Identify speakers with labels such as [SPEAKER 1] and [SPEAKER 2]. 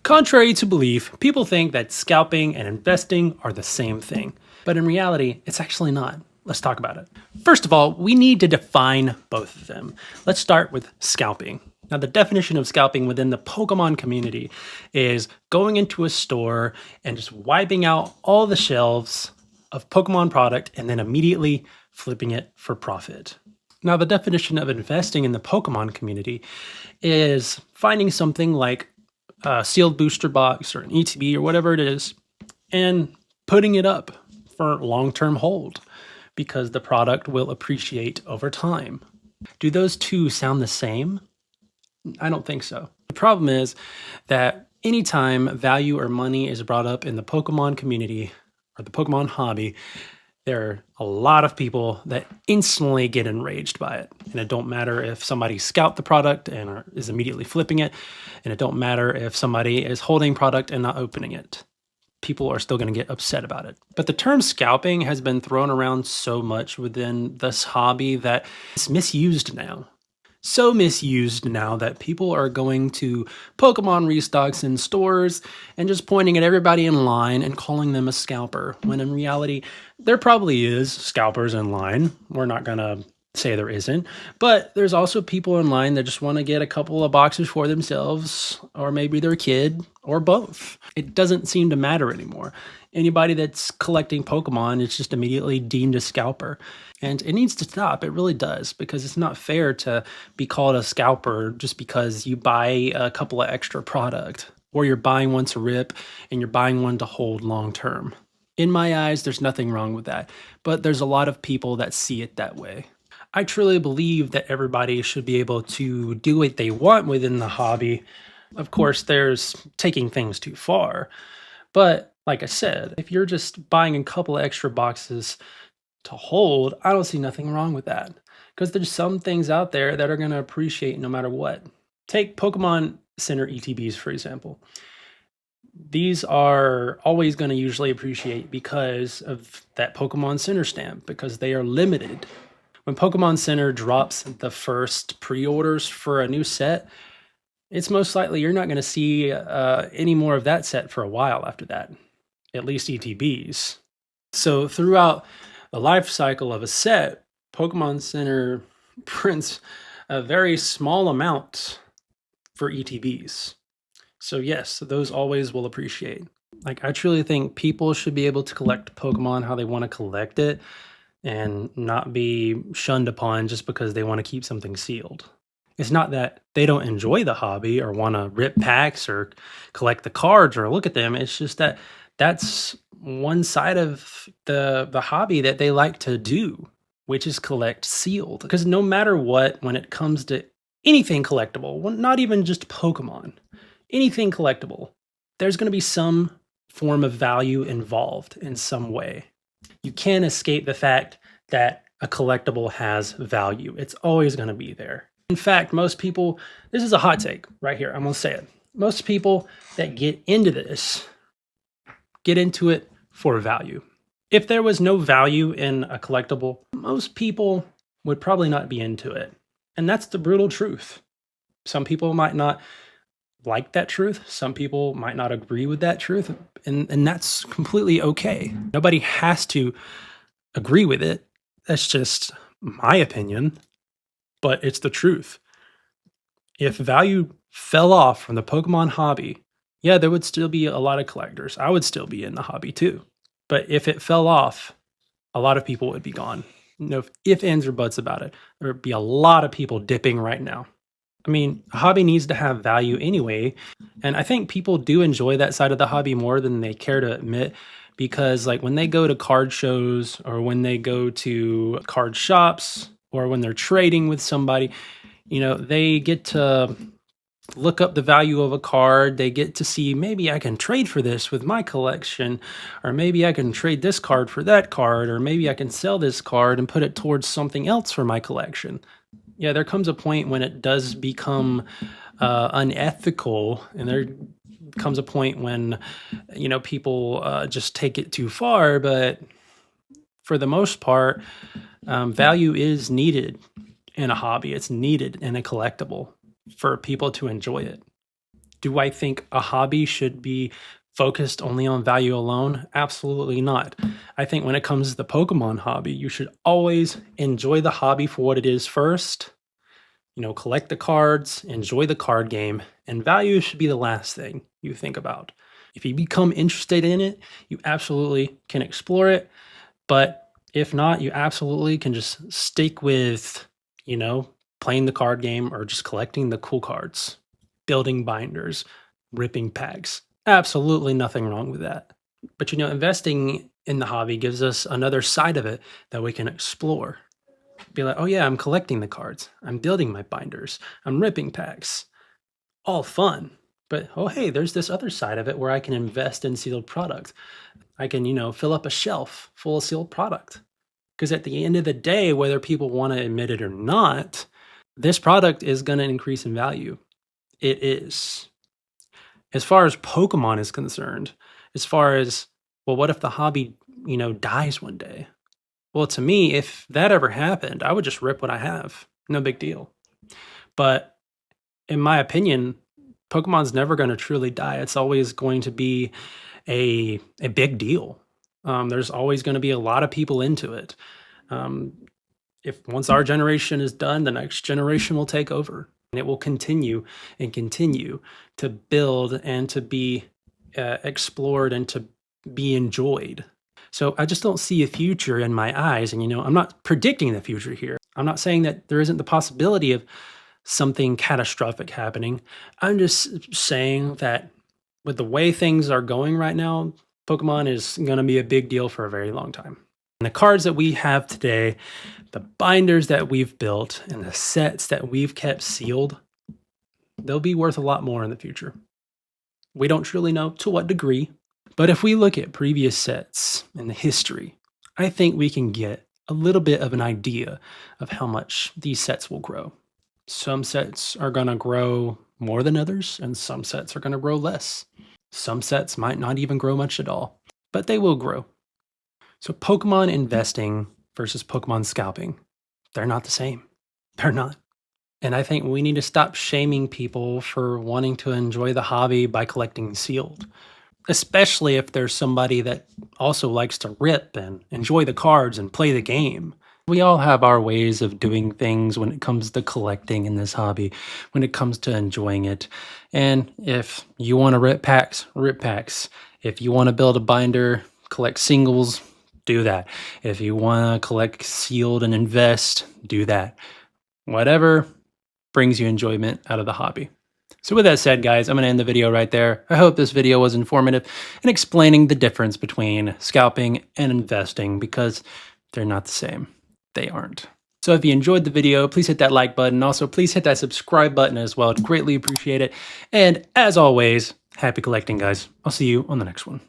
[SPEAKER 1] Contrary to belief, people think that scalping and investing are the same thing. But in reality, it's actually not. Let's talk about it. First of all, we need to define both of them. Let's start with scalping. Now, the definition of scalping within the Pokemon community is going into a store and just wiping out all the shelves of Pokemon product and then immediately flipping it for profit. Now, the definition of investing in the Pokemon community is finding something like a sealed booster box or an ETB or whatever it is and putting it up for long-term hold because the product will appreciate over time. Do those two sound the same? I don't think so. The problem is that anytime value or money is brought up in the Pokemon community or the Pokemon hobby, there are a lot of people that instantly get enraged by it. And it don't matter if somebody scalped the product and is immediately flipping it. And it don't matter if somebody is holding product and not opening it. People are still going to get upset about it. But the term scalping has been thrown around so much within this hobby that it's misused now. So misused now that people are going to Pokemon restocks in stores and just pointing at everybody in line and calling them a scalper, when in reality, there probably is scalpers in line. We're not going to say there isn't, but there's also people in line that just want to get a couple of boxes for themselves, or maybe their kid, or both. It doesn't seem to matter anymore. Anybody that's collecting Pokemon is just immediately deemed a scalper. And it needs to stop. It really does, because it's not fair to be called a scalper just because you buy a couple of extra product, or you're buying one to rip and you're buying one to hold long term. In my eyes, there's nothing wrong with that, but there's a lot of people that see it that way. I truly believe that everybody should be able to do what they want within the hobby. Of course, there's taking things too far, but like I said, if you're just buying a couple of extra boxes to hold, I don't see nothing wrong with that, because there's some things out there that are going to appreciate no matter what. Take Pokemon Center ETBs, for example. These are always going to usually appreciate because of that Pokemon Center stamp, because they are limited. When Pokemon Center drops the first pre-orders for a new set, it's most likely you're not going to see any more of that set for a while after that, at least ETBs. So throughout the life cycle of a set, Pokemon Center prints a very small amount for ETBs. So yes, those always will appreciate. Like, I truly think people should be able to collect Pokemon how they want to collect it and not be shunned upon just because they want to keep something sealed. It's not that they don't enjoy the hobby or want to rip packs or collect the cards or look at them. It's just that that's one side of the hobby that they like to do, which is collect sealed. Because no matter what, when it comes to anything collectible, well, not even just Pokemon, anything collectible, there's going to be some form of value involved in some way. You can't escape the fact that a collectible has value. It's always going to be there. In fact, most people, this is a hot take right here, I'm going to say it. Most people that get into this, get into it for value. If there was no value in a collectible, most people would probably not be into it. And that's the brutal truth. Some people might not like that truth. Some people might not agree with that truth. And that's completely okay. Nobody has to agree with it. That's just my opinion, but it's the truth. If value fell off from the Pokemon hobby, yeah, there would still be a lot of collectors. I would still be in the hobby too. But if it fell off, a lot of people would be gone. No ifs, ands, or buts about it. There would be a lot of people dipping right now. I mean, a hobby needs to have value anyway. And I think people do enjoy that side of the hobby more than they care to admit, because like when they go to card shows or when they go to card shops or when they're trading with somebody, you know, they get to look up the value of a card. They get to see, maybe I can trade for this with my collection, or maybe I can trade this card for that card, or maybe I can sell this card and put it towards something else for my collection. Yeah, there comes a point when it does become unethical, and there comes a point when, you know, people just take it too far. But for the most part, value is needed in a hobby. It's needed in a collectible for people to enjoy it. Do I think a hobby should be focused only on value alone? Absolutely not. I think when it comes to the Pokemon hobby, you should always enjoy the hobby for what it is first. You know, collect the cards, enjoy the card game, and value should be the last thing you think about. If you become interested in it, you absolutely can explore it. But if not, you absolutely can just stick with, you know, playing the card game or just collecting the cool cards, building binders, ripping packs. Absolutely nothing wrong with that. But, you know, investing in the hobby gives us another side of it that we can explore. Be like, oh yeah, I'm collecting the cards. I'm building my binders. I'm ripping packs. All fun. But, oh hey, there's this other side of it where I can invest in sealed product. I can, you know, fill up a shelf full of sealed product. Because at the end of the day, whether people want to admit it or not, this product is going to increase in value. It is. As far as Pokemon is concerned, as far as, well, what if the hobby, you know, dies one day? Well, to me, if that ever happened, I would just rip what I have. No big deal. But in my opinion, Pokemon's never going to truly die. It's always going to be a big deal. There's always going to be a lot of people into it. If once our generation is done, the next generation will take over. And it will continue and continue to build and to be explored and to be enjoyed. So I just don't see a future in my eyes. And, you know, I'm not predicting the future here. I'm not saying that there isn't the possibility of something catastrophic happening. I'm just saying that with the way things are going right now, Pokemon is going to be a big deal for a very long time. And the cards that we have today, the binders that we've built, and the sets that we've kept sealed, they'll be worth a lot more in the future. We don't truly know to what degree, but if we look at previous sets in the history, I think we can get a little bit of an idea of how much these sets will grow. Some sets are going to grow more than others, and some sets are going to grow less. Some sets might not even grow much at all, but they will grow. So Pokemon investing versus Pokemon scalping, they're not the same. They're not. And I think we need to stop shaming people for wanting to enjoy the hobby by collecting sealed, especially if there's somebody that also likes to rip and enjoy the cards and play the game. We all have our ways of doing things when it comes to collecting in this hobby, when it comes to enjoying it. And if you want to rip packs, rip packs. If you want to build a binder, collect singles, do that. If you want to collect sealed and invest, do that. Whatever brings you enjoyment out of the hobby. So with that said, guys, I'm going to end the video right there. I hope this video was informative in explaining the difference between scalping and investing, because they're not the same. They aren't. So if you enjoyed the video, please hit that like button. Also, please hit that subscribe button as well. I'd greatly appreciate it. And as always, happy collecting, guys. I'll see you on the next one.